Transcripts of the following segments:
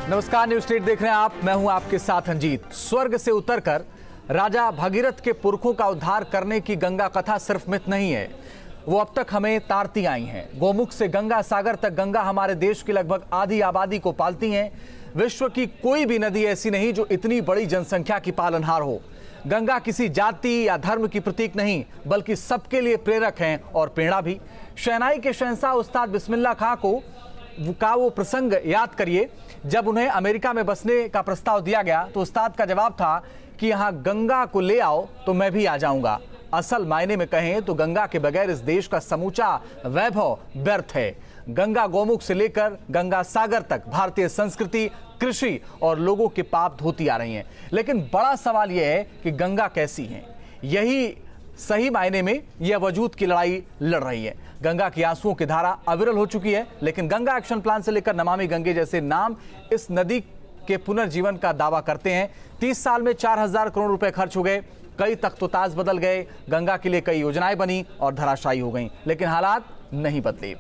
नमस्कार, news state देख रहे हैं आप। मैं हूं आपके साथ अंजीत। स्वर्ग से उतरकर राजा भगीरथ के पुरखों का उद्धार करने की गंगा कथा सिर्फ मिथ नहीं है, वो अब तक हमें तारती आई हैं। गोमुख से गंगा सागर तक गंगा हमारे देश की लगभग आधी आबादी को पालती हैं। विश्व की कोई भी नदी ऐसी नहीं जो इतनी बड़ी जनसंख्या की पालनहार हो। गंगा किसी जाति या धर्म की प्रतीक नहीं, बल्कि सबके लिए प्रेरक हैं और प्रेरणा भी। शहनाई के शहंशाह उस्ताद बिस्मिल्लाह खां का वो प्रसंग याद करिए, जब उन्हें अमेरिका में बसने का प्रस्ताव दिया गया तो उस्ताद का जवाब था कि यहाँ गंगा को ले आओ तो मैं भी आ जाऊंगा। असल मायने में कहें तो गंगा के बगैर इस देश का समूचा वैभव व्यर्थ है। गंगा गोमुख से लेकर गंगा सागर तक भारतीय संस्कृति, कृषि और लोगों के पाप धोती आ रही हैं। लेकिन बड़ा सवाल यह है कि गंगा कैसी है। यही सही मायने में यह वजूद की लड़ाई लड़ रही है। गंगा की आंसुओं की धारा अविरल हो चुकी है, लेकिन गंगा एक्शन प्लान से लेकर नमामि गंगे जैसे नाम इस नदी के पुनर्जीवन का दावा करते हैं। 30 साल में 4000 करोड़ रुपए खर्च हो गए, कई तख्तोताज बदल गए, गंगा के लिए कई योजनाएं बनी और धराशायी हो गई, लेकिन हालात नहीं बदले।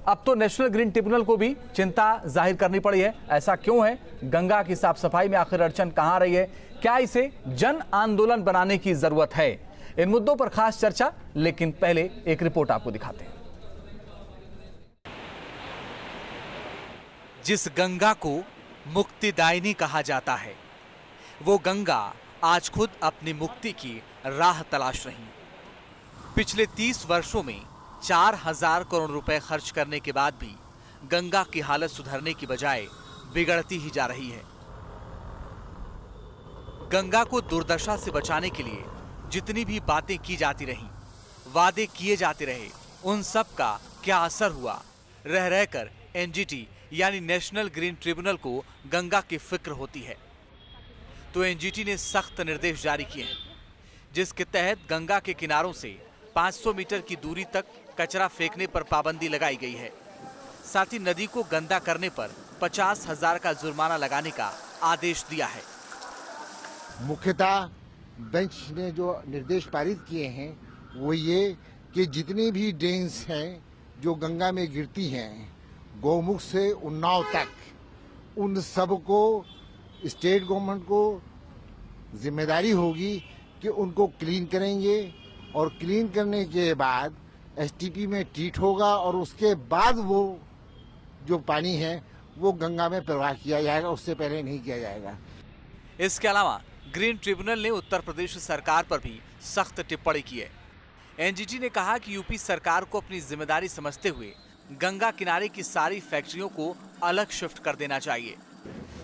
अब तो नेशनल ग्रीन ट्रिब्यूनल को भी चिंता जाहिर करनी पड़ी है। ऐसा क्यों है? गंगा की साफ सफाई में आखिर अड़चन कहां रही है? क्या इसे जन आंदोलन बनाने की जरूरत है? इन मुद्दों पर खास चर्चा, लेकिन पहले एक रिपोर्ट आपको दिखाते हैं। जिस गंगा को मुक्तिदायिनी कहा जाता है, वो गंगा आज खुद अपनी मुक्ति की राह तलाश रही। पिछले 30 वर्षों में 4000 करोड़ रुपए खर्च करने के बाद भी गंगा की हालत सुधरने की बजाय बिगड़ती ही जा रही है। गंगा को दुर्दशा से बचाने के लिए जितनी भी बातें की जाती रहीं, वादे किए जाते रहे, उन सब का क्या असर हुआ? रह रहकर एनजीटी यानी नेशनल ग्रीन ट्रिब्यूनल को गंगा की फिक्र होती है, तो एनजीटी ने सख्त निर्देश जारी किए हैं, जिसके तहत गंगा के किनारों से 500 मीटर की दूरी तक कचरा फेंकने पर पाबंदी लगाई गई है। साथ ही नदी को गंदा करने पर 50,000 का जुर्माना लगाने का आदेश दिया है। मुख्यतः बेंच ने जो निर्देश पारित किए हैं वो ये कि जितनी भी ड्रेन्स हैं जो गंगा में गिरती हैं, गोमुख से उन्नाव तक, उन सब को स्टेट गवर्नमेंट को जिम्मेदारी होगी कि उनको क्लीन करेंगे और क्लीन करने के बाद एसटीपी में ट्रीट होगा और उसके बाद वो जो पानी है वो गंगा में प्रवाह किया जाएगा, उससे पहले नहीं किया जाएगा। इसके अलावा ग्रीन ट्रिब्यूनल ने उत्तर प्रदेश सरकार पर भी सख्त टिप्पणी की है। एनजीटी ने कहा कि यूपी सरकार को अपनी जिम्मेदारी समझते हुए गंगा किनारे की सारी फैक्ट्रियों को अलग शिफ्ट कर देना चाहिए।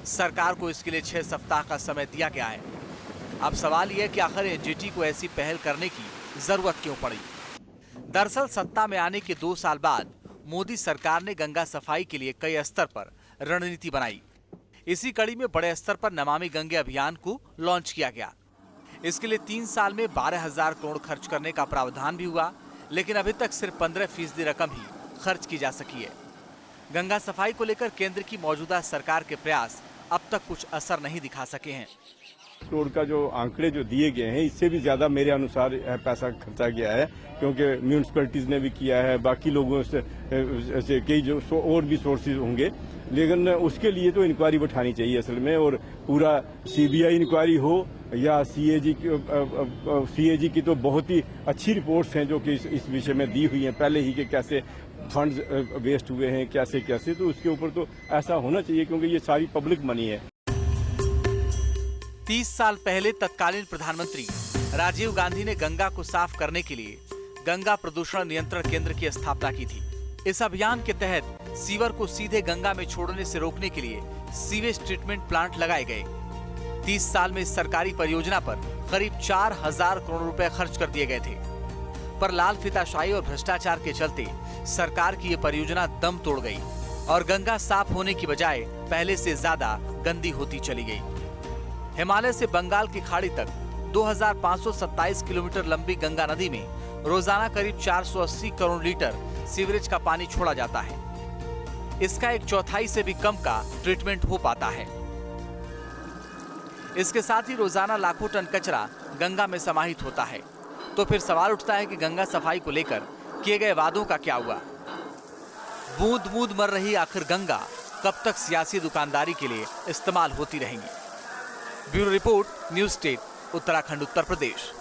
सरकार को इसके लिए 6 सप्ताह का समय दिया गया है। अब सवाल यह है कि आखिर एनजीटी को ऐसी पहल करने की जरूरत क्यों पड़ी? दरअसल सत्ता में आने के 2 साल बाद मोदी सरकार ने गंगा सफाई के लिए कई स्तर पर रणनीति बनाई। इसी कड़ी में बड़े स्तर पर नमामि गंगे अभियान को लॉन्च किया गया। इसके लिए 3 साल में 12,000 करोड़ खर्च करने का प्रावधान भी हुआ, लेकिन अभी तक सिर्फ 15% रकम ही खर्च की जा सकी है। गंगा सफाई को लेकर केंद्र की मौजूदा सरकार के प्रयास अब तक कुछ असर नहीं दिखा सके हैं। करोड़ का जो आंकड़े जो दिए गए हैं, इससे भी ज्यादा मेरे अनुसार पैसा खर्चा गया है, क्योंकि म्यूनिसिपैलिटीज ने भी किया है, बाकी लोगों से कई जो और भी सोर्सेज होंगे, लेकिन उसके लिए तो इंक्वायरी बैठानी चाहिए असल में, और पूरा सीबीआई इंक्वायरी हो या सीएजी की तो बहुत ही अच्छी रिपोर्ट्स हैं जो कि इस विषय में दी हुई हैं पहले ही, कि कैसे फंड्स वेस्ट हुए हैं, कैसे कैसे, तो उसके ऊपर तो ऐसा होना चाहिए, क्योंकि ये सारी पब्लिक मनी है। 30 साल पहले तत्कालीन प्रधानमंत्री राजीव गांधी ने गंगा को साफ करने के लिए गंगा प्रदूषण नियंत्रण केंद्र की स्थापना की थी। इस अभियान के तहत सीवर को सीधे गंगा में छोड़ने से रोकने के लिए सीवेज ट्रीटमेंट प्लांट लगाए गए। 30 साल में इस सरकारी परियोजना पर करीब 4000 करोड़ रुपए खर्च कर दिए गए थे, पर लाल फीताशाही और भ्रष्टाचार के चलते सरकार की ये परियोजना दम तोड़ गई और गंगा साफ होने की बजाय पहले से ज्यादा गंदी होती चली गई। हिमालय से बंगाल की खाड़ी तक 2527 किलोमीटर लंबी गंगा नदी में रोजाना करीब 480 करोड़ लीटर सीवरेज का पानी छोड़ा जाता है। इसका 1/4 से भी कम का ट्रीटमेंट हो पाता है। इसके साथ ही रोजाना लाखों टन कचरा गंगा में समाहित होता है। तो फिर सवाल उठता है कि गंगा सफाई को लेकर किए गए वादों का क्या हुआ? बूंद बूंद मर रही आखिर गंगा कब तक सियासी दुकानदारी के लिए इस्तेमाल होती रहेंगी। Bureau report, news state, Uttarakhand, Uttar Pradesh.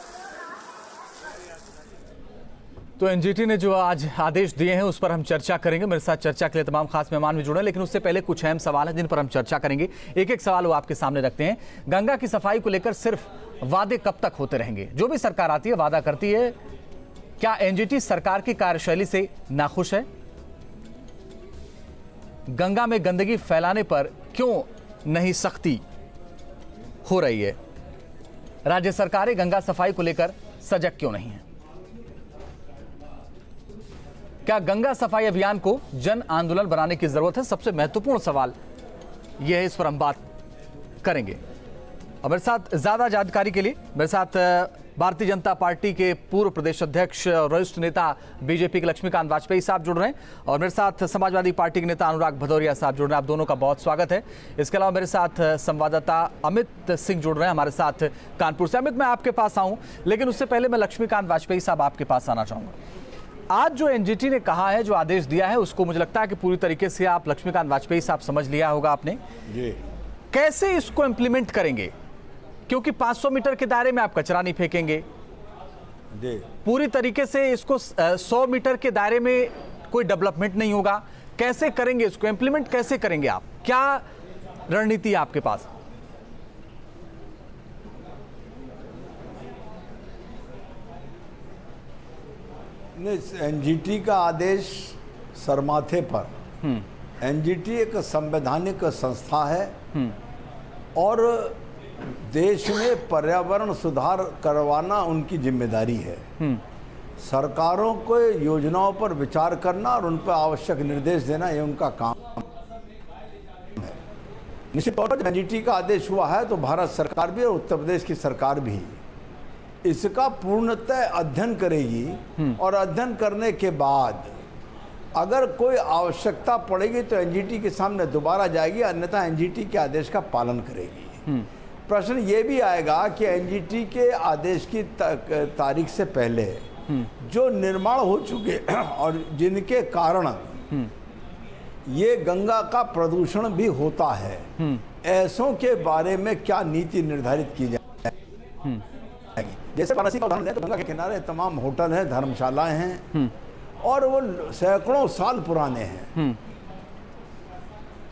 तो एनजीटी ने जो आज आदेश दिए हैं उस पर हम चर्चा करेंगे। मेरे साथ चर्चा के लिए तमाम खास मेहमान भी जुड़े हैं, लेकिन उससे पहले कुछ अहम सवाल हैं जिन पर हम चर्चा करेंगे। एक एक सवाल वो आपके सामने रखते हैं। गंगा की सफाई को लेकर सिर्फ वादे कब तक होते रहेंगे? जो भी सरकार आती है वादा करती है, क्या एनजीटी सरकार की कार्यशैली से नाखुश है? गंगा में गंदगी फैलाने पर क्यों नहीं सख्ती हो रही है? राज्य सरकारें गंगा सफाई को लेकर सजग क्यों नहीं है? क्या गंगा सफाई अभियान को जन आंदोलन बनाने की जरूरत है? सबसे महत्वपूर्ण सवाल यह है, इस पर हम बात करेंगे। और मेरे साथ ज्यादा जानकारी के लिए मेरे साथ भारतीय जनता पार्टी के पूर्व प्रदेश अध्यक्ष और वरिष्ठ नेता बीजेपी के लक्ष्मीकांत वाजपेयी साहब जुड़ रहे हैं, और मेरे साथ समाजवादी पार्टी के नेता अनुराग भदौरिया साहब जुड़ रहे हैं। आप दोनों का बहुत स्वागत है। इसके अलावा मेरे साथ संवाददाता अमित सिंह जुड़ रहे हैं हमारे साथ कानपुर से। अमित, मैं आपके पास आऊं, लेकिन उससे पहले मैं लक्ष्मीकांत वाजपेयी साहब आपके पास आना चाहूंगा। आज जो एनजीटी ने कहा है, जो आदेश दिया है, उसको मुझे लगता है कि पूरी तरीके से आप लक्ष्मीकांत वाजपेयी साहब समझ लिया होगा आपने जी। कैसे इसको इंप्लीमेंट करेंगे? क्योंकि 500 मीटर के दायरे में आप कचरा नहीं फेंकेंगे जी। पूरी तरीके से इसको 100 मीटर के दायरे में कोई डेवलपमेंट नहीं होगा। कैसे करेंगे इसको इंप्लीमेंट? कैसे करेंगे आप? क्या रणनीति है आपके पास? एनजीटी का आदेश सरमाथे पर, एनजीटी एक संवैधानिक संस्था है और देश में पर्यावरण सुधार करवाना उनकी जिम्मेदारी है। सरकारों को योजनाओं पर विचार करना और उन पर आवश्यक निर्देश देना, ये उनका काम है। निश्चित तौर पर एनजीटी का आदेश हुआ है तो भारत सरकार भी और उत्तर प्रदेश की सरकार भी इसका पूर्णतः अध्ययन करेगी, और अध्ययन करने के बाद अगर कोई आवश्यकता पड़ेगी तो एनजीटी के सामने दोबारा जाएगी, अन्यथा एनजीटी के आदेश का पालन करेगी। प्रश्न ये भी आएगा कि एनजीटी के आदेश की तारीख से पहले जो निर्माण हो चुके और जिनके कारण ये गंगा का प्रदूषण भी होता है, ऐसों के बारे में क्या नीति निर्धारित की जाए। जैसे वाराणसी का उदाहरण लें तो गंगा के किनारे तमाम होटल हैं, धर्मशालाएं हैं और वो सैकड़ों साल पुराने हैं।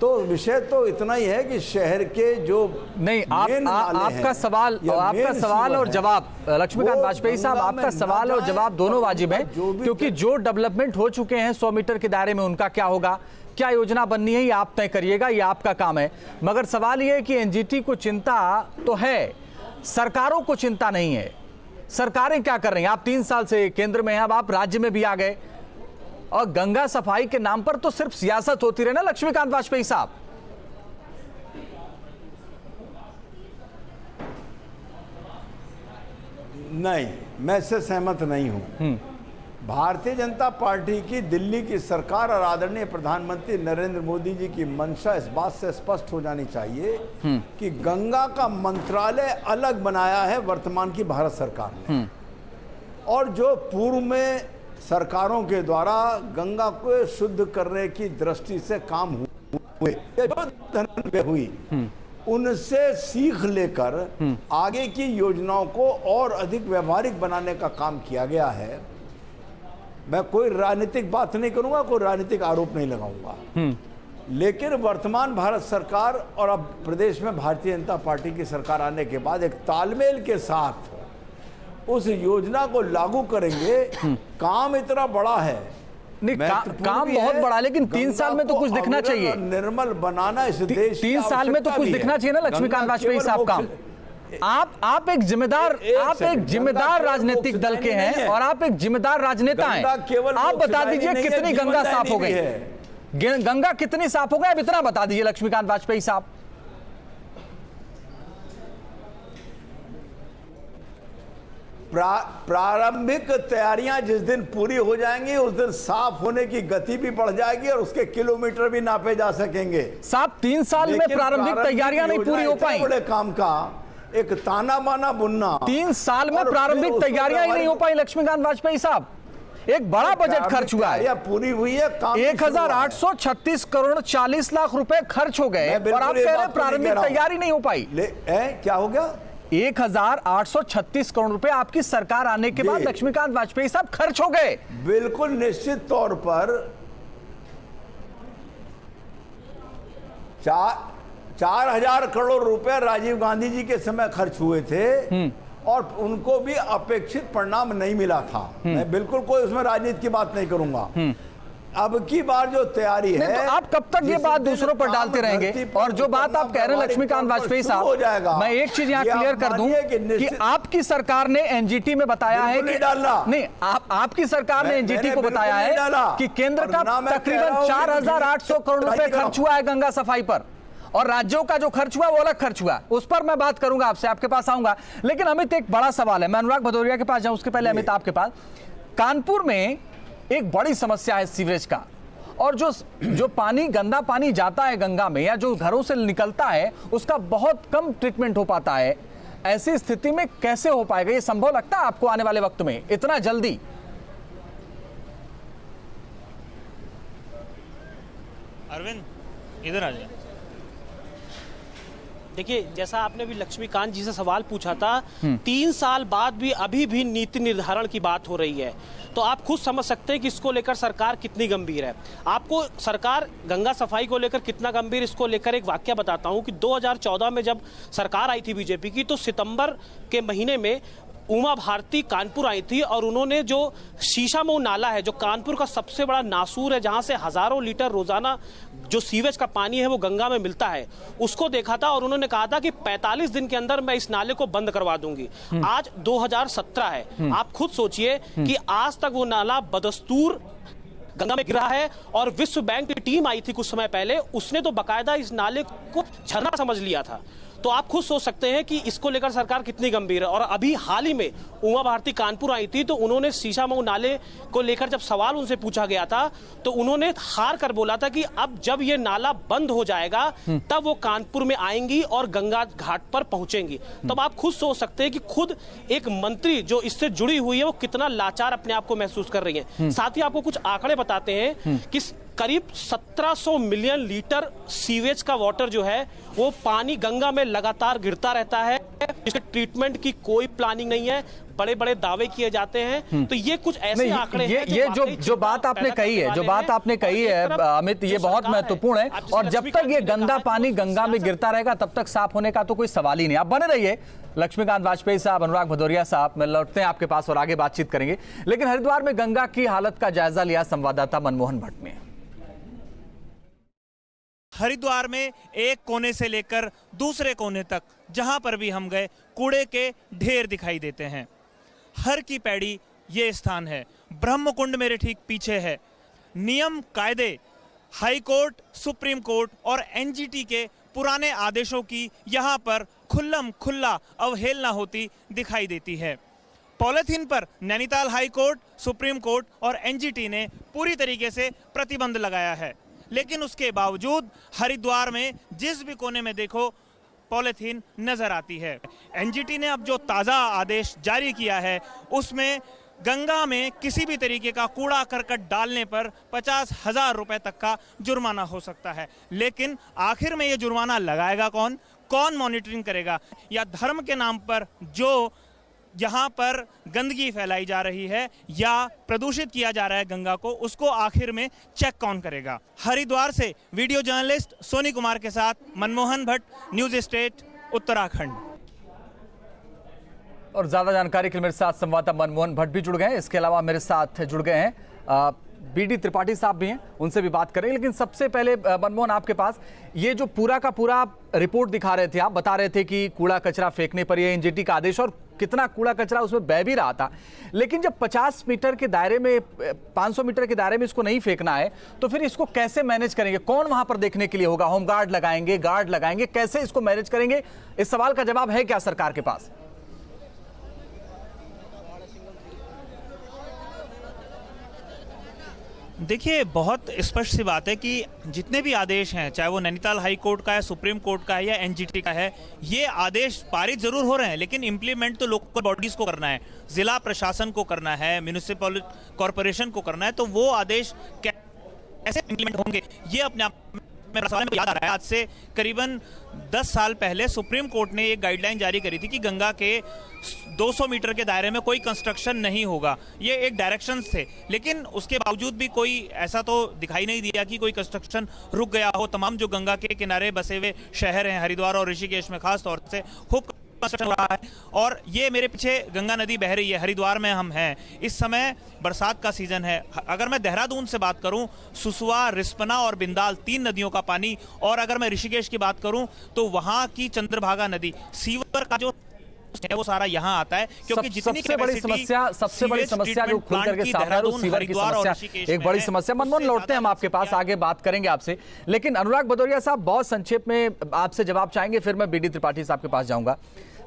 तो विषय तो इतना ही है कि शहर के जो नहीं आपका सवाल और जवाब लक्ष्मीकांत वाजपेयी साहब, आपका सवाल और जवाब दोनों वाजिब हैं, क्योंकि जो डेवलपमेंट हो चुके हैं 100 मीटर के दायरे में उनका क्या होगा, क्या योजना बननी है, ये आप तय करिएगा, ये आपका काम है। मगर सवाल ये है कि एनजीटी को चिंता तो है, सरकारों को चिंता नहीं है। सरकारें क्या कर रही हैं? आप 3 साल से केंद्र में हैं, अब आप राज्य में भी आ गए, और गंगा सफाई के नाम पर तो सिर्फ सियासत होती रहे ना लक्ष्मीकांत वाजपेयी साहब। नहीं, मैं इससे सहमत नहीं हूं। भारतीय जनता पार्टी की दिल्ली की सरकार और आदरणीय प्रधानमंत्री नरेंद्र मोदी जी की मंशा इस बात से स्पष्ट हो जानी चाहिए कि गंगा का मंत्रालय अलग बनाया है वर्तमान की भारत सरकार ने, और जो पूर्व में सरकारों के द्वारा गंगा को शुद्ध करने की दृष्टि से काम हुई, उनसे सीख लेकर आगे की योजनाओं को और अधिक व्यवहारिक बनाने का काम किया गया है। मैं कोई राजनीतिक बात नहीं करूंगा, कोई राजनीतिक आरोप नहीं लगाऊंगा, लेकिन वर्तमान भारत सरकार और अब प्रदेश में भारतीय जनता पार्टी की सरकार आने के बाद एक तालमेल के साथ उस योजना को लागू करेंगे। काम इतना बड़ा है, नहीं काम बहुत बड़ा, लेकिन 3 साल में तो कुछ दिखना चाहिए। निर्मल बनाना इस देश 3 साल में तो कुछ दिखना चाहिए ना लक्ष्मीकांत वाजपेयी साहब काम। आप एक जिम्मेदार राजनीतिक दल के हैं और आप एक जिम्मेदार राजनेता हैं। आप बता दीजिए कितनी गंगा साफ हो गई, गंगा कितनी साफ हो गई, अब इतना बता दीजिए लक्ष्मीकांत वाजपेयी साहब। प्रारंभिक तैयारियां जिस दिन पूरी हो जाएंगी उस दिन साफ होने की गति भी बढ़ जाएगी और उसके किलोमीटर भी नापे जा सकेंगे। साहब 3 साल में प्रारंभिक तैयारियां नहीं पूरी हो पाई, बड़े काम का एक ताना बाना बुनना। 3 साल में प्रारंभिक तैयारियां ही नहीं हो पाई लक्ष्मीकांत वाजपेयी साहब। एक बड़ा बजट खर्च हुआ है, पूरी हुई है, काम 1836 करोड़ 40 लाख रुपए खर्च हो गए और आप कह रहे हैं प्रारंभिक तैयारी नहीं हो पाई। क्या हो गया? 1836 करोड़ रुपए आपकी सरकार आने के बाद लक्ष्मीकांत वाजपेयी साहब खर्च हो गए। बिल्कुल निश्चित तौर पर 4,000 करोड़ रुपए राजीव गांधी जी के समय खर्च हुए थे और उनको भी अपेक्षित परिणाम नहीं मिला था। मैं बिल्कुल कोई उसमें राजनीति की बात नहीं करूंगा। अब की बार जो तैयारी है, तो आप कब तक ये बात दूसरों पर डालते रहेंगे? और जो बात आप कह रहे हैं लक्ष्मीकांत वाजपेयी साहब, मैं एक चीज यहाँ क्लियर कर दूं कि आपकी सरकार ने एनजीटी में बताया है कि नहीं, आपकी सरकार ने एनजीटी को बताया है कि केंद्र का तकरीबन 4,800 करोड़ रुपए खर्च हुआ है गंगा सफाई पर, और राज्यों का जो खर्च हुआ वो अलग खर्च हुआ। उस पर मैं बात करूंगा आपसे, आपके पास आऊंगा। लेकिन अमित, एक बड़ा सवाल है, मैं अनुराग भदौरिया के पास जाऊं उसके पहले अमित आपके पास। कानपुर में एक बड़ी समस्या है सीवरेज का, और जो पानी, गंदा पानी जाता है गंगा में या जो घरों से निकलता है उसका बहुत कम ट्रीटमेंट हो पाता है। ऐसी स्थिति में कैसे हो पाएगा? ये संभव लगता है आपको आने वाले वक्त में इतना जल्दी? अरविंद इधर आ जाए। देखिए, जैसा आपने भी लक्ष्मीकांत जी से सवाल पूछा था, 3 साल बाद भी अभी भी नीति निर्धारण की बात हो रही है, तो आप खुद समझ सकते हैं कि इसको लेकर सरकार कितनी गंभीर है। आपको सरकार गंगा सफाई को लेकर कितना गंभीर, इसको लेकर एक वाक्य बताता हूं कि 2014 में जब सरकार आई थी बीजेपी की, तो सितंबर के महीने में उमा भारती कानपुर आई थी और उन्होंने जो शीशामऊ नाला है, जो कानपुर का सबसे बड़ा नासूर है, जहां से हजारों लीटर रोजाना जो सीवेज का पानी है वो गंगा में मिलता है, उसको देखा था और उन्होंने कहा था कि 45 दिन के अंदर मैं इस नाले को बंद करवा दूंगी। आज 2017 है, आप खुद सोचिए कि आज तक वो नाला बदस्तूर गंगा में गिरा है। और विश्व बैंक की टीम आई थी कुछ समय पहले, उसने तो बाकायदा इस नाले को झरना समझ लिया था। तो आप खुद सोच सकते हैं कि इसको लेकर सरकार कितनी गंभीर है। और अभी हाल ही में उमा भारती कानपुर आई थी, तो उन्होंने शीशामऊ नाले को लेकर जब सवाल उनसे पूछा गया था, तो उन्होंने हार कर बोला था कि अब जब ये नाला बंद हो जाएगा तब वो कानपुर में आएंगी और गंगा घाट पर पहुंचेंगी। तब आप खुद सोच सकते हैं कि खुद एक मंत्री जो इससे जुड़ी हुई है वो कितना लाचार अपने आप को महसूस कर रही है। साथ ही आपको कुछ आंकड़े बताते हैं कि करीब 1700 मिलियन लीटर सीवेज का वाटर जो है वो पानी गंगा में लगातार गिरता रहता है। इसके ट्रीटमेंट की कोई प्लानिंग नहीं है, बड़े बड़े दावे किए जाते हैं। तो ये कुछ ऐसे आंकड़े हैं जो बात आपने कही है, जो बात आपने कही है अमित, ये बहुत महत्वपूर्ण है। और जब तक ये गंदा पानी गंगा में गिरता रहेगा तब तक साफ होने का तो कोई सवाल ही नहीं। आप बने रहिए लक्ष्मीकांत वाजपेयी साहब, अनुराग भदौरिया साहब, मैं लौटते हैं आपके पास और आगे बातचीत करेंगे। लेकिन हरिद्वार में गंगा की हालत का जायजा लिया संवाददाता मनमोहन भट्ट ने। हरिद्वार में एक कोने से लेकर दूसरे कोने तक जहां पर भी हम गए कूड़े के ढेर दिखाई देते हैं। हर की पैड़ी ये स्थान है। ब्रह्मकुंड मेरे ठीक पीछे है। नियम कायदे, हाई कोर्ट, सुप्रीम कोर्ट और एनजीटी के पुराने आदेशों की यहां पर खुल्लम खुल्ला अवहेलना होती दिखाई देती है। पॉलिथीन पर Nainital high court, supreme court और एनजीटी ने पूरी तरीके से प्रतिबंध लगाया है, लेकिन उसके बावजूद हरिद्वार में जिस भी कोने में देखो पॉलिथीन नजर आती है। एनजीटी ने अब जो ताज़ा आदेश जारी किया है उसमें गंगा में किसी भी तरीके का कूड़ा करकट डालने पर 50,000 रुपए तक का जुर्माना हो सकता है। लेकिन आखिर में ये जुर्माना लगाएगा कौन? कौन मॉनिटरिंग करेगा? या धर्म के नाम पर जो यहाँ पर गंदगी फैलाई जा रही है या प्रदूषित किया जा रहा है गंगा को, उसको आखिर में चेक कौन करेगा? हरिद्वार से वीडियो जर्नलिस्ट सोनी कुमार के साथ मनमोहन भट्ट, न्यूज स्टेट, उत्तराखंड। और ज्यादा जानकारी के लिए मेरे साथ संवाददाता मनमोहन भट्ट भी जुड़ गए हैं। इसके अलावा मेरे साथ जुड़ गए हैं बीडी त्रिपाठी साहब भी हैं, उनसे भी बात करेंगे। लेकिन सबसे पहले मनमोहन, आपके पास ये जो पूरा का पूरा रिपोर्ट दिखा रहे थे, आप बता रहे थे कि कूड़ा कचरा फेंकने पर ये एनजीटी का आदेश और कितना कूड़ा कचरा उसमें बह भी रहा था। लेकिन जब 50 मीटर के दायरे में, 500 मीटर के दायरे में इसको नहीं फेंकना है तो फिर इसको कैसे मैनेज करेंगे? कौन वहां पर देखने के लिए होगा? होमगार्ड लगाएंगे, गार्ड लगाएंगे, कैसे इसको मैनेज करेंगे? इस सवाल का जवाब है क्या सरकार के पास? देखिए, बहुत स्पष्ट सी बात है कि जितने भी आदेश हैं, चाहे वो नैनीताल हाई कोर्ट का है, सुप्रीम कोर्ट का है या एनजीटी का है, ये आदेश पारित जरूर हो रहे हैं, लेकिन इंप्लीमेंट तो लोकल बॉडीज को करना है, जिला प्रशासन को करना है, म्यूनिसिपल कॉरपोरेशन को करना है। तो वो आदेश कैसे इंप्लीमेंट होंगे, ये अपने आप में याद आ रहा है। आज से करीबन 10 साल पहले सुप्रीम कोर्ट ने एक गाइडलाइन जारी करी थी कि गंगा के 200 मीटर के दायरे में कोई कंस्ट्रक्शन नहीं होगा। ये एक डायरेक्शंस थे, लेकिन उसके बावजूद भी कोई ऐसा तो दिखाई नहीं दिया कि कोई कंस्ट्रक्शन रुक गया हो। तमाम जो गंगा के किनारे बसे हुए शहर हैं, हरिद्वार और ऋषिकेश में खास तौर से खूब कंस्ट्रक्शन हो रहा है। और ये मेरे पीछे गंगा नदी बह रही है, हरिद्वार में हम हैं, इस समय बरसात का सीजन है। अगर मैं देहरादून से बात करूं, सुसुआ, रिस्पना और बिंदाल 3 नदियों का पानी, और अगर मैं ऋषिकेश की बात करूं तो वहां की चंद्रभागा नदी, सीवर का जो है वो सारा यहाँ आता है, क्योंकि जितनी सबसे बड़ी समस्या जो खुल करके सामने आ रही है, सीवर की समस्या एक बड़ी समस्या। मनमोहन, लौटते हैं हम आपके पास, आगे बात करेंगे आपसे, लेकिन अनुराग भदौरिया साहब बहुत संक्षेप में आपसे जवाब चाहेंगे, फिर मैं बीडी त्रिपाठी साहब के पास जाऊंगा।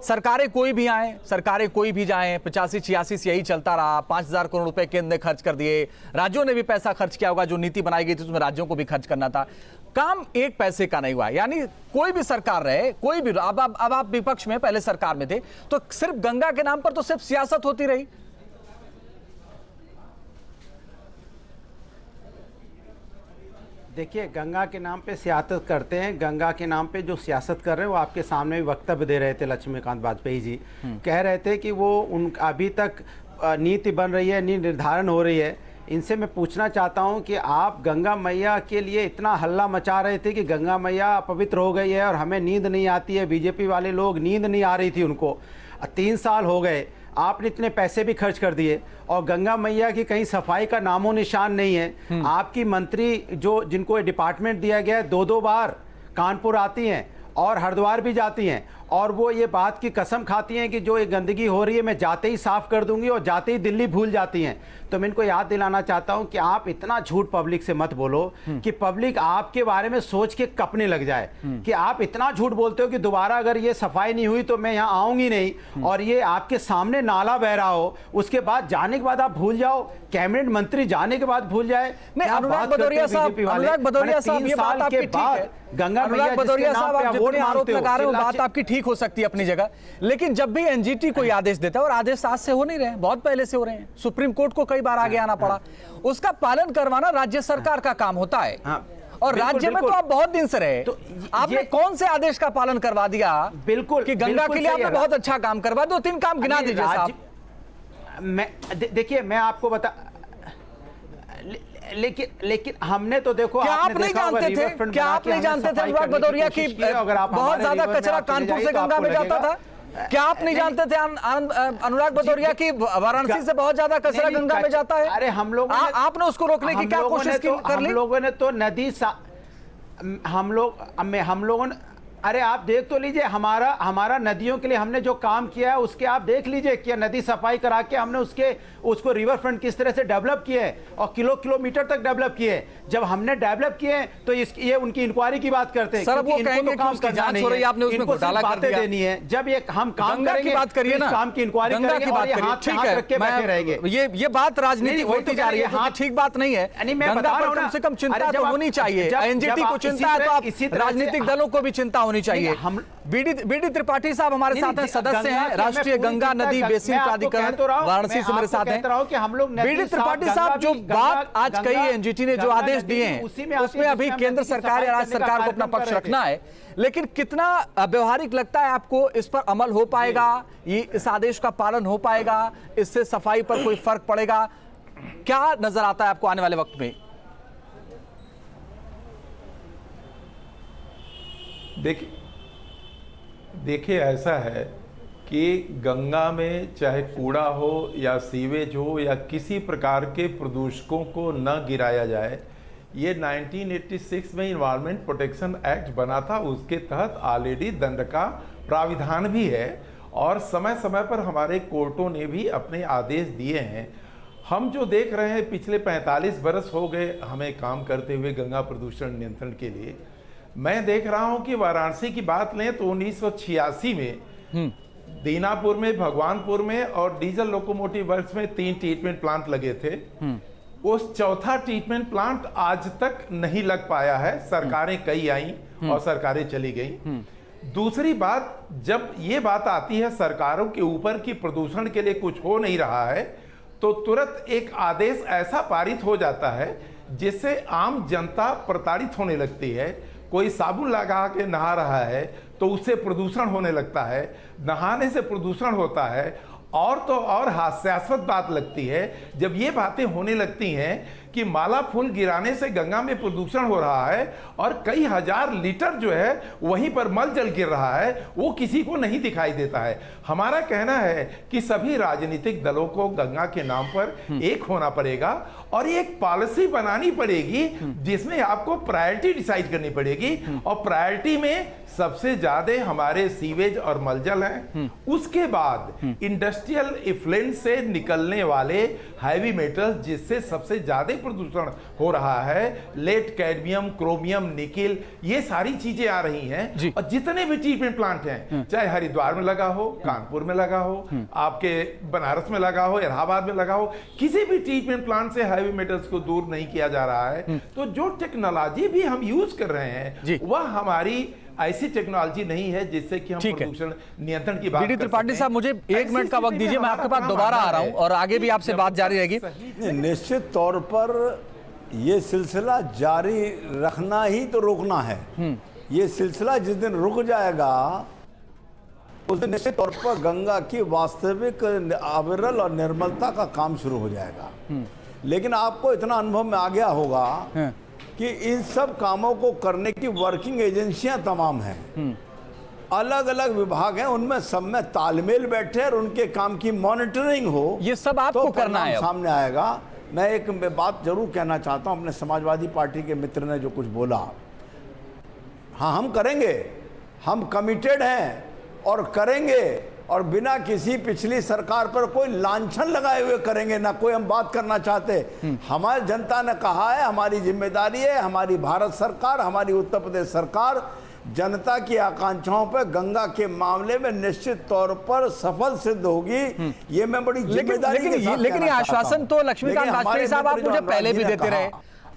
सरकारें कोई भी आए, सरकारें कोई भी जाएं, 85-86 से यही चलता रहा। 5,000 करोड़ रुपए केंद्र ने खर्च कर दिए, राज्यों ने भी पैसा खर्च किया होगा, जो नीति बनाई गई थी उसमें राज्यों को भी खर्च करना था, काम एक पैसे का नहीं हुआ। यानी कोई भी सरकार रहे, कोई भी, अब आप विपक्ष में, पहले सरकार में थे, तो सिर्फ गंगा के नाम पर तो सिर्फ सियासत होती रही। देखिए, गंगा के नाम पे सियासत करते हैं, गंगा के नाम पे जो सियासत कर रहे हैं वो आपके सामने भी वक्तव्य दे रहे थे। लक्ष्मीकांत वाजपेयी जी कह रहे थे कि वो अभी तक नीति बन रही है, नीति निर्धारण हो रही है। इनसे मैं पूछना चाहता हूं कि आप गंगा मैया के लिए इतना हल्ला मचा रहे थे कि गंगा मैया अपवित्र हो गई है और हमें नींद नहीं आती है, बीजेपी वाले लोग, नींद नहीं आ रही थी उनको। 3 साल हो गए, आपने इतने पैसे भी खर्च कर दिए और गंगा मैया की कहीं सफाई का नामो निशान नहीं है। आपकी मंत्री जिनको डिपार्टमेंट दिया गया है, 2-2 बार कानपुर आती हैं और हरिद्वार भी जाती हैं, और वो ये बात की कसम खाती हैं कि जो ये गंदगी हो रही है मैं जाते ही साफ कर दूंगी, और जाते ही दिल्ली भूल जाती हैं। तो मैं इनको याद दिलाना चाहता हूं कि आप इतना झूठ पब्लिक से मत बोलो कि पब्लिक आपके बारे में सोच के कपने लग जाए कि आप इतना झूठ बोलते हो कि दोबारा अगर ये सफाई नहीं हुई तो मैं यहाँ आऊंगी नहीं, और ये आपके सामने नाला बह रहा हो, उसके बाद जाने के बाद आप भूल जाओ, कैबिनेट मंत्री जाने के बाद भूल जाए। नहीं, अनुराग भदौरिया साहब, ये बात आपकी ठीक है, गंगा अनुराग भदौरिया साहब आप जितने आरोप लगा रहे हो बात आपकी ठीक हो सकती है अपनी जगह, लेकिन जब भी एनजीटी कोई आदेश देता है, और आदेश आज से हो नहीं रहे, बहुत पहले से हो रहे हैं, सुप्रीम कोर्ट को कई बार आगे आना पड़ा, उसका पालन करवाना राज्य सरकार का काम होता है। और राज्य में तो आप बहुत दिन से रहे, तो आपने कौन से आदेश का पालन करवा दिया? बिल्कुल कि गंगा के लिए आपने बहुत अच्छा काम करवा, 2-3 काम गिना दीजिए साहब। देखिए, मैं आपको बता, लेकिन हमने तो देखो, क्या आप नहीं जानते थे, क्या आप नहीं जानते थे अनुराग भदौरिया की बहुत ज्यादा कचरा कानपुर से गंगा में जाता था? क्या आप नहीं जानते थे अनुराग भदौरिया की वाराणसी से बहुत ज्यादा कचरा गंगा में जाता है? अरे हम लोग, आपने उसको रोकने की क्या कोशिश कर ली? हम लोगों ने तो नदी, हम लोगों ने, अरे आप देख तो लीजिए, हमारा नदियों के लिए हमने जो काम किया है उसके आप देख लीजिए कि नदी सफाई करा के हमने उसको रिवर फ्रंट किस तरह से डेवलप किए और किलोमीटर तक डेवलप किए। जब हमने डेवलप किए तो ये उनकी इंक्वायरी की बात करते हैं, सर वो कहेंगे कि उसकी जांच हो रही है, आपने उसमें घोटाला कर दिया, देनी है। जब ये हम काम करेंगे, बात करिए ना, काम की इंक्वायरी करेंगे और ये हाथ रख के बैठे रहेंगे। ये बात राजनीति होती जा रही है, हाँ ठीक बात नहीं है। गंगा पर कम से कम चिंता तो होनी चाहिए, एनजीटी को चिंता है तो आप राजनीतिक दलों को भी चिंता होनी चाहिए। बीडी त्रिपाठी साहब हमारे साथ हैं, सदस्य हैं राष्ट्रीय गंगा नदी बेसिन प्राधिकरण वाराणसी से मेरे साथ हैं। बीडी त्रिपाठी साहब, जो बात आज कही है एनजीटी ने, जो आदेश दिए हैं उसमें अभी केंद्र सरकार या राज्य सरकार को अपना पक्ष रखना है, लेकिन कितना व्यवहारिक लगता है आपको? इस पर अमल हो पाएगा? ये इस आदेश का पालन हो पाएगा? इससे सफाई पर कोई फर्क पड़ेगा? क्या नजर आता है आपको आने वाले वक्त में? देखिए ऐसा है कि गंगा में चाहे कूड़ा हो या सीवेज हो या किसी प्रकार के प्रदूषकों को न गिराया जाए। ये 1986 में इन्वायरमेंट प्रोटेक्शन एक्ट बना था, उसके तहत ऑलरेडी दंड का प्राविधान भी है और समय समय पर हमारे कोर्टों ने भी अपने आदेश दिए हैं। हम जो देख रहे हैं, पिछले 45 बरस हो गए हमें काम करते हुए गंगा प्रदूषण नियंत्रण के लिए। मैं देख रहा हूं कि वाराणसी की बात लें तो 1986 में दीनापुर में, भगवानपुर में और डीजल लोकोमोटिव वर्क्स में 3 ट्रीटमेंट प्लांट लगे थे। उस चौथा ट्रीटमेंट प्लांट आज तक नहीं लग पाया है। सरकारें कई आई और सरकारें चली गई। दूसरी बात, जब ये बात आती है सरकारों के ऊपर कि प्रदूषण के लिए कुछ हो नहीं रहा है, तो तुरंत एक आदेश ऐसा पारित हो जाता है जिससे आम जनता प्रताड़ित होने लगती है। कोई साबुन लगा के नहा रहा है तो उससे प्रदूषण होने लगता है, नहाने से प्रदूषण होता है। और तो और हास्यास्पद बात लगती है जब ये बातें होने लगती हैं कि माला फूल गिराने से गंगा में प्रदूषण हो रहा है और कई हजार लीटर जो है वहीं पर मल जल गिर रहा है, वो किसी को नहीं दिखाई देता है। हमारा कहना है कि सभी राजनीतिक दलों को गंगा के नाम पर एक होना पड़ेगा और एक पॉलिसी बनानी पड़ेगी जिसमें आपको प्रायोरिटी डिसाइड करनी पड़ेगी। और प्रायोरिटी में सबसे ज्यादा हमारे सीवेज और मलजल हैं, उसके बाद इंडस्ट्रियल इफ्लुएंस से निकलने वाले हैवी मेटल्स जिससे सबसे ज्यादा प्रदूषण हो रहा है, लेड, कैडमियम, क्रोमियम, निकिल, ये सारी चीजें आ रही हैं। और जितने भी ट्रीटमेंट प्लांट हैं, चाहे हरिद्वार में लगा हो, कानपुर में लगा हो, आपके बनारस में लगा हो, इलाहाबाद में लगा हो, किसी भी ट्रीटमेंट प्लांट से हैवी मेटल्स को दूर नहीं किया जा रहा है। तो जो टेक्नोलॉजी भी हम यूज कर रहे हैं वह हमारी ऐसी टेक्नोलॉजी नहीं है जिससे कि हम प्रदूषण नियंत्रण की बात बीडी त्रिपाठी साहब, मुझे 1 मिनट का वक्त दीजिए, मैं आपके पास दोबारा आ रहा हूं और आगे भी आपसे बात जारी रहेगी। निश्चित तौर पर ये सिलसिला जारी रखना ही तो रोकना है। ये सिलसिला जिस दिन रुक जाएगा उस दिन निश्चित तौर पर गंगा की वास्तविक अविरल और निर्मलता का काम शुरू हो जाएगा। लेकिन आपको इतना अनुभव में आ गया होगा कि इन सब कामों को करने की वर्किंग एजेंसियां तमाम हैं, अलग अलग विभाग हैं, उनमें सब में तालमेल बैठे और उनके काम की मॉनिटरिंग हो। ये सब आपको तो करना है। सामने आएगा। मैं एक बात जरूर कहना चाहता हूं, अपने समाजवादी पार्टी के मित्र ने जो कुछ बोला, हाँ हम करेंगे, हम कमिटेड हैं और करेंगे, और बिना किसी पिछली सरकार पर कोई लांछन लगाए हुए करेंगे ना कोई हम बात करना चाहते। हमारी जनता ने कहा है, हमारी जिम्मेदारी है, हमारी भारत सरकार, हमारी उत्तर प्रदेश सरकार जनता की आकांक्षाओं पर गंगा के मामले में निश्चित तौर पर सफल सिद्ध होगी। ये मैं बड़ी जिम्मेदारी लेकिन ये आश्वासन तो लक्ष्मीकांत वाजपेयी साहब आप मुझे पहले भी देते रहे।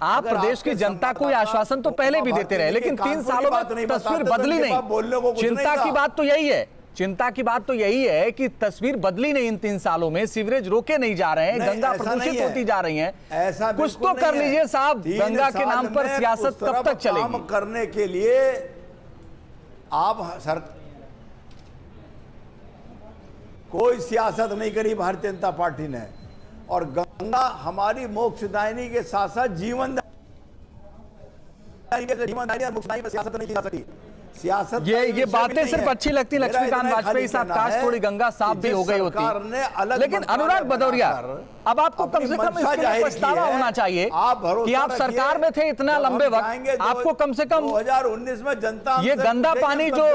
आप प्रदेश की जनता को आश्वासन तो पहले भी देते रहे, लेकिन 3 सालों में तस्वीर बदली नहीं। चिंता की बात तो यही है, चिंता की बात तो यही है कि तस्वीर बदली नहीं। इन 3 सालों में सीवरेज रोके नहीं जा रहे हैं, गंगा प्रदूषित होती जा रही है। ऐसा कुछ तो कर लीजिए साहब, गंगा के नाम पर सियासत कब तक चलेगी? काम करने के लिए आप कोई सियासत नहीं करी भारतीय जनता पार्टी ने, और गंगा हमारी मोक्षदायिनी के साथ साथ जीवनदायिनी पर सियासत नहीं की जा सकती। सियासत ये बातें सिर्फ अच्छी लगती लक्ष्मीकांत वाजपेयी साहब, काश थोड़ी गंगा साफ भी हो गई होती। लेकिन अनुराग भदौरिया, अब आपको कम से कम इसके लिए पछतावा होना चाहिए कि आप सरकार में थे इतना लंबे वक्त। आपको कम से कम 2019 में जनता ये गंदा पानी जो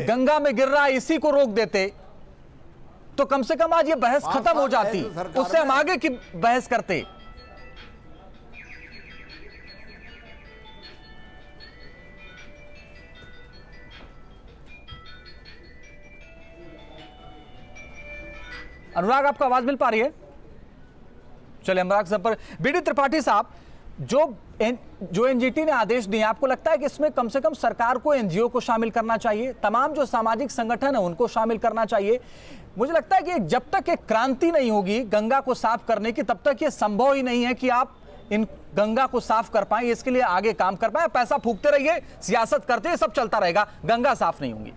गंगा में गिर रहा है इसी को रोक देते तो कम से कम आज ये बहस खत्म हो जाती, उससे हम आगे की बहस करते। अनुराग, आपको आवाज मिल पा रही है? चलिए अनुराग साहब पर। बीडी त्रिपाठी साहब, जो एनजीटी ने आदेश दिए, आपको लगता है कि इसमें कम से कम सरकार को एनजीओ को शामिल करना चाहिए, तमाम जो सामाजिक संगठन है उनको शामिल करना चाहिए? मुझे लगता है कि जब तक एक क्रांति नहीं होगी गंगा को साफ करने की, तब तक ये संभव ही नहीं है कि आप इन गंगा को साफ कर पाए, इसके लिए आगे काम कर पाए। पैसा फूकते रहिए, सियासत करते हैं, सब चलता रहेगा, गंगा साफ नहीं होगी।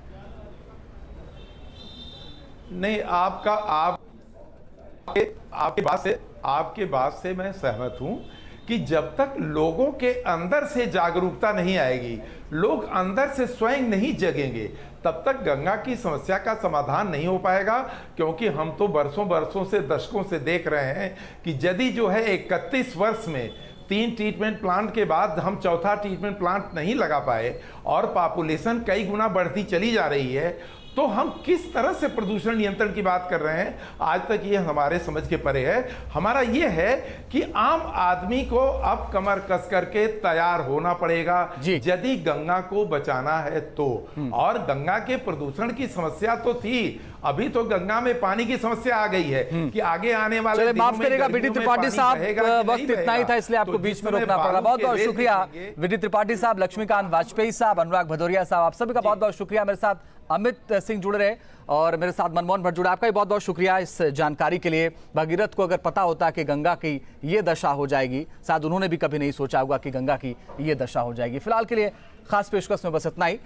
नहीं, आपके बात से मैं सहमत हूं कि जब तक लोगों के अंदर से जागरूकता नहीं आएगी, लोग अंदर से स्वयं नहीं जगेंगे, तब तक गंगा की समस्या का समाधान नहीं हो पाएगा। क्योंकि हम तो बरसों से, दशकों से देख रहे हैं कि यदि जो है 31 वर्ष में 3 ट्रीटमेंट प्लांट के बाद हम चौथा ट्रीटमेंट प्लांट नहीं लगा पाए और पॉपुलेशन कई गुना बढ़ती चली जा रही है, तो हम किस तरह से प्रदूषण नियंत्रण की बात कर रहे हैं, आज तक ये हमारे समझ के परे है। हमारा ये है कि आम आदमी को अब कमर कस करके तैयार होना पड़ेगा यदि गंगा को बचाना है तो। और गंगा के प्रदूषण की समस्या तो थी, अभी तो गंगा में पानी की समस्या आ गई है कि आगे आने वाले माफ करेगा विधि त्रिपाठी साहब, वक्त इतना ही था इसलिए आपको बीच में रोकना पड़ा। बहुत बहुत शुक्रिया विधि त्रिपाठी साहब, लक्ष्मीकांत वाजपेयी साहब, अनुराग भदौरिया साहब, आप सभी का बहुत बहुत शुक्रिया। मेरे साथ अमित सिंह जुड़े रहे और मेरे साथ मनमोहन भट्ट जुड़े, आपका भी बहुत बहुत शुक्रिया इस जानकारी के लिए। भगीरथ को अगर पता होता कि गंगा की ये दशा हो जाएगी, शायद उन्होंने भी कभी नहीं सोचा होगा कि गंगा की ये दशा हो जाएगी। फिलहाल के लिए खास पेशकश में बस इतना ही।